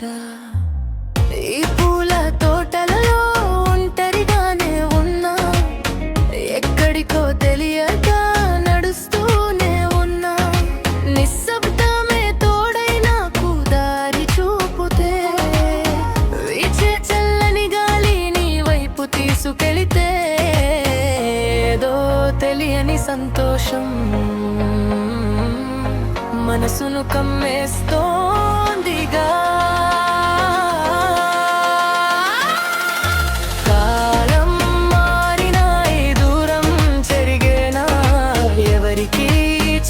ఉంటా. ఈ పూల తోటలలో ఒంటరిగానే ఉన్నా, ఎక్కడికో తెలియక నడుస్తూనే ఉన్నా. నిశ్శబ్దమే తోడై నాకు దారి చూపుతే, వీచే చల్లని గాలి నీ వైపు తీసుకెళితే, ఏదో తెలియని సంతోషం మనసును కమ్మేస్తోందిగా. కాలం మారినా ఈ దూరం చెరిగేనా, ఎవరికీ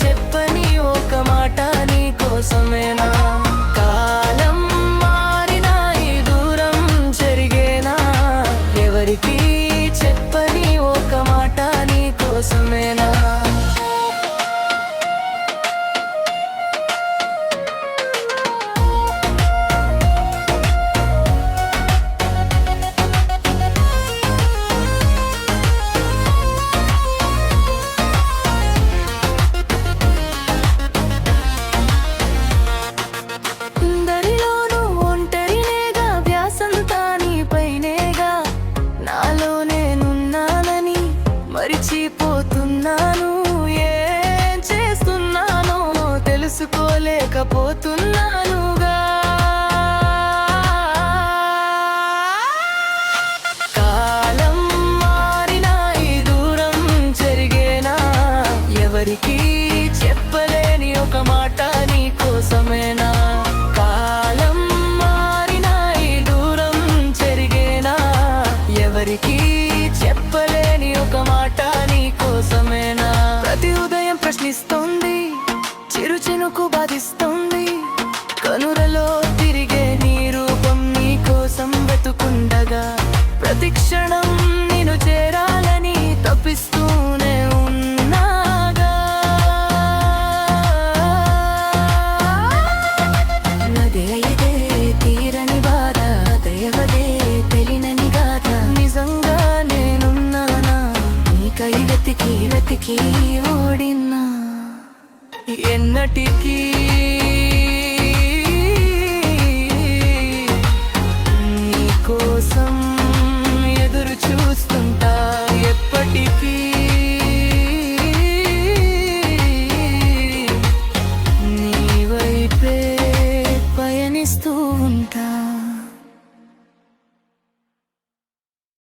చెప్పని ఒక మాట నీ కోసమేనా. కాలం మారినా ఈ దూరం చెరిగేనా, ఎవరికీ చెప్పని ఒక మాట నీ కోసమేనా. మరిచిపోతున్నాను, ఏం చేస్తున్నానో తెలుసుకోలేకపోతున్నానుగా. కాలం మారినా ఈ దూరం చెరిగేనా, ఎవరికీ చెప్పలేని ఒక మాట నీ కోసమేనా. కాలం మారినా ఈ దూరం చెరిగేనా, ఎవరికీ చెప్పలేని ఒక మాట నీ కోసమేనా. ప్రతి ఉదయం ప్రశ్నిస్తోంది, చిరు చినుకు బాధిస్తోంది, కనులలో తిరిగే నీ రూపం నీ కోసం వెతుకుండగా. ప్రతి క్షణం నేను చేరాలని తప్పిస్తూనే ఉన్నాగా. నదే ఇదే తీరని బాధ, దయవదే తెలియని గాథ. నిజంగా నేనున్నానా నీకై వెతికి వెతికి ఓడినా, ఎన్నటికీ నీ కోసం ఎదురు చూస్తుంటా, ఎప్పటికీ నీ వైపే పయనిస్తూ ఉంటా.